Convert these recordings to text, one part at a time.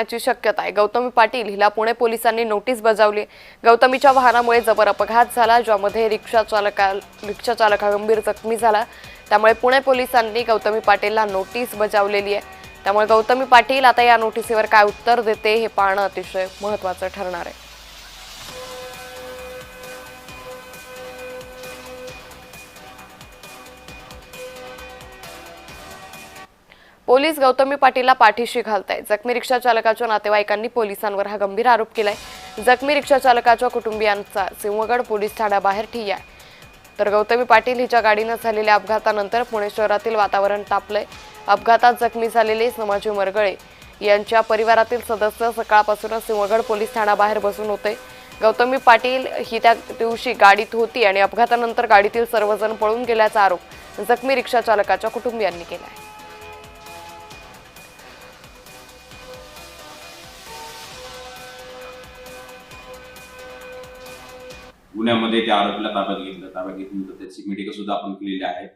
ची शक्यता आहे। गौतमी पाटील हिला पुणे पोलिसांनी नोटीस बजावली। गौतमीच्या वाहनामुळे जबर अपघात झाला, ज्यामध्ये रिक्षा चालक गंभीर जखमी झाला। त्यामुळे पुणे पोलिसांनी गौतमी पाटीलला नोटीस बजावलेली आहे। त्यामुळे गौतमी पाटील आता या नोटीसीवर काय उत्तर देते हे पाहणं अतिशय महत्त्वाचं ठरणार आहे। पोलीस गौतमी पाटीलला पाठीशी घालतायत। जखमी रिक्षा चालकाच्या नातेवाईकांनी पोलिसांवर हा गंभीर आरोप केलाय। जखमी रिक्षा चालकाच्या कुटुंबियांचा सिंहगड पोलीस ठाण्याबाहेर ठिय्या आहे। तर गौतमी पाटील हिच्या गाडीनं झालेल्या अपघातानंतर पुणे शहरातील वातावरण तापलंय। अपघातात जखमी झालेले समाजी मरगळे यांच्या परिवारातील सदस्य सकाळपासूनच सिंहगड पोलीस ठाण्याबाहेर बसून होते। गौतमी पाटील ही त्या दिवशी गाडीत होती आणि अपघातानंतर गाडीतील सर्वजण पळून गेल्याचा आरोप जखमी रिक्षा चालकाच्या कुटुंबियांनी केला आहे। पुण्यामध्ये त्या आरोपीला ताब्यात घेतल्यानंतर त्याची मेडिकल सुद्धा आपण केलेली आहे।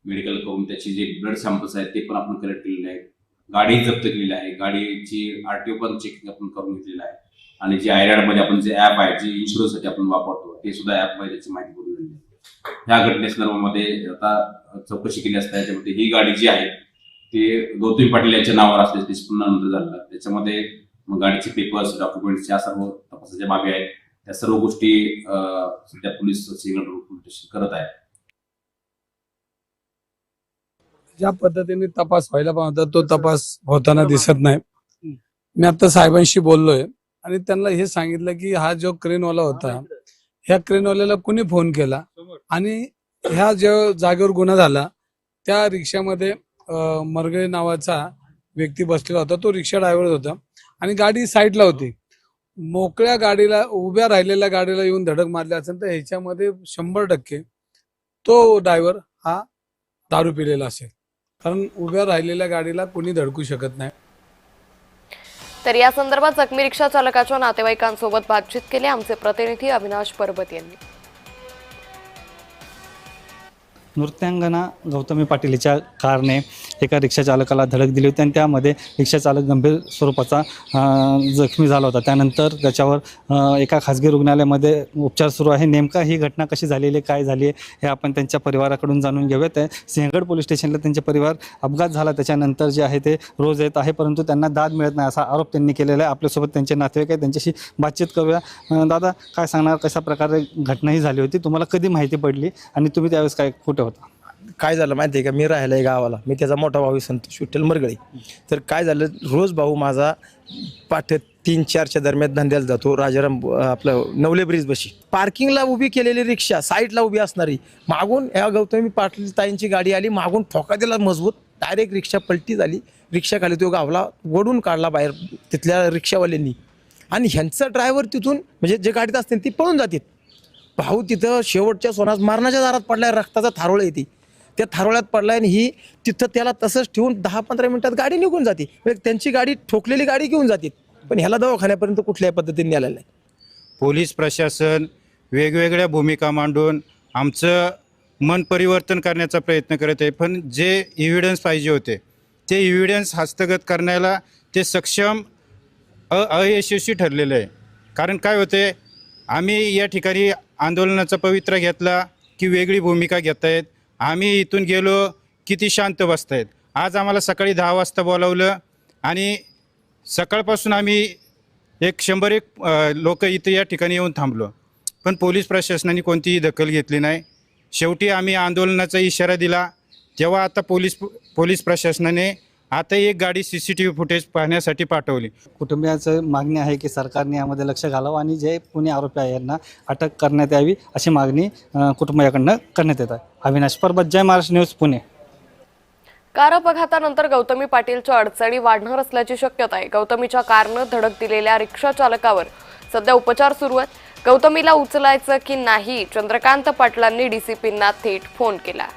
मेडिकल करून त्याची जे ब्लड सॅम्पल्स आहेत ते पण आपण कलेक्ट केलेले आहेत। गाडी जप्त केलेली आहे। गाडीची आरटीओ पण चेकिंग आपण करून घेतलेलं आहे आणि जे आयरॅड मध्ये आपण जे ऍप आहे जे इन्शुरन्ससाठी आपण वापरतो ते सुद्धा ऍप मध्ये त्याची माहिती करून दिली आहे। ह्या घटनेसंदर्भामध्ये आता चौकशी केली असता त्याच्यामध्ये ही गाडी जी आहे ती गौतमी पाटील यांच्या नावावर असते त्याची पुन्हा नोंद झाली। त्याच्यामध्ये गाडीचे पेपर्स डॉक्युमेंट्स या सर्व तपासाच्या बाबी आहेत। त्या सर्व गोष्टी सध्या पोलीस सिंहगड पोलीस स्टेशन करत आहे। ज्या पद्धतीने तपास व्हायला पाहिजे तो तपास होताना दिसत नाही। मी आता साहेबांशी बोललोय आणि त्यांना हे सांगितलं की हा जो क्रेनवाला होता ह्या क्रेनवाल्याला कुणी फोन केला आणि ह्या जो जागेवर गुन्हा झाला त्या रिक्षामध्ये मरगळे नावाचा व्यक्ती बसलेला होता। तो रिक्षा ड्रायव्हर होता आणि गाडी साईडला होती। मोकळ्या गाडीला उभ्या राहिलेल्या गाडीला येऊन धडक मारली असेल तर ह्याच्यामध्ये 100% तो ड्रायव्हर हा दारू पिलेला असेल, कारण उभ्या राहिलेल्या गाडीला कोणी धडकू शकत नाही। तर या संदर्भात जखमी रिक्षा चालकाच्या नातेवाईकांसोबत बातचीत केली आमचे प्रतिनिधी अविनाश परबत यांनी। नृत्यांगना गौतमी पाटील हिच्या कारने एका रिक्षा चालकाला धडक दिली होती आणि त्यामध्ये रिक्षा चालक गंभीर स्वरूपाचा जखमी झाला होता। त्यानंतर त्याच्यावर एका खासगी रुग्णालयामध्ये उपचार सुरू आहे। नेमका ही घटना कशी झालेली आहे, काय झाली आहे हे आपण त्यांच्या परिवाराकडून जाणून घेऊयात। सिंहगड पोलीस स्टेशनला त्यांचे परिवार अपघात झाला त्याच्यानंतर जे आहे ते रोज येत आहे, परंतु त्यांना दाद मिळत नाही असा आरोप त्यांनी केलेला आहे। आपल्यासोबत त्यांचे नातेवाईक आहेत, त्यांच्याशी बातचीत करूया। दादा, काय सांगणार, कशा प्रकारे घटना ही झाली होती, तुम्हाला कधी माहिती पडली आणि तुम्ही त्यावेळेस काय कुठे होता? काय झालं माहिती आहे का, मी राहिलाय गावाला, मी त्याचा मोठा भाऊ संतोष विठ्ठल मरगळे। तर काय झालं, रोज भाऊ माझा पाठ 3-4च्या दरम्यान धंद्याला जातो। राजाराम आपलं नवले ब्रिज बशी पार्किंगला उभी केलेली रिक्षा साईडला उभी असणारी मागून ह्या गौतमी पाटील ताईंची गाडी आली, मागून ठोका दिला मजबूत, डायरेक्ट रिक्षा पलटी झाली। रिक्षा खाली तो गावला ओढून काढला बाहेर तिथल्या रिक्षावाल्यांनी आणि ह्यांचा ड्रायव्हर तिथून म्हणजे जे गाडीत असते ती पळून जाते। भाऊ तिथं शेवटच्या सोनास मारण्याच्या दारात पडलाय, रक्ताचा थारोळ येते, त्या थारोळ्यात पडलाय आणि ही तिथं त्याला तसंच ठेवून 10-15 मिनिटात गाडी निघून जाते। म्हणजे त्यांची गाडी ठोकलेली गाडी घेऊन जाते, पण ह्याला दवाखान्यापर्यंत कुठल्याही पद्धतीने नेलेलं नाही। पोलीस प्रशासन वेगवेगळ्या भूमिका मांडून आमचं मन परिवर्तन करण्याचा प्रयत्न करत आहे, पण जे एव्हिडन्स पाहिजे होते ते एव्हिडन्स हस्तगत करण्याला ते सक्षम अयशस्वी ठरलेलं आहे। कारण काय होते, आम्ही या ठिकाणी आंदोलनाचा पवित्रा घेतला की वेगळी भूमिका घेत आहेत। आम्ही इथून गेलो किती शांत बसतायत। आज आम्हाला सकाळी 10 वाजता बोलावलं आणि सकाळपासून आम्ही 100 लोक इथं या ठिकाणी येऊन थांबलो, पण पोलीस प्रशासनाने कोणतीही दखल घेतली नाही। शेवटी आम्ही आंदोलनाचा इशारा दिला तेव्हा आता पोलीस प्रशासनाने आता एक गाडी CCTV फुटेज पाहण्यासाठी पाठवली। कुटुंबियांचं मागणी आहे की सरकारने यामध्ये लक्ष घालावं आणि जे पुणे आरोपी आहे यांना अटक करण्यात यावी अशी मागणी कुटुंबियाकडनं करण्यात येत आहे। अविनाश परबत, जय महाराष्ट्र न्यूज, पुणे। कार अपघातानंतर गौतमी पाटीलच्या अडचणी वाढणार असल्याची शक्यता आहे। गौतमीच्या कारनं धडक दिलेल्या रिक्षा चालकावर सध्या उपचार सुरू आहेत। गौतमीला उचलायचं की नाही, चंद्रकांत पाटलांनी DCPंना थेट फोन केला।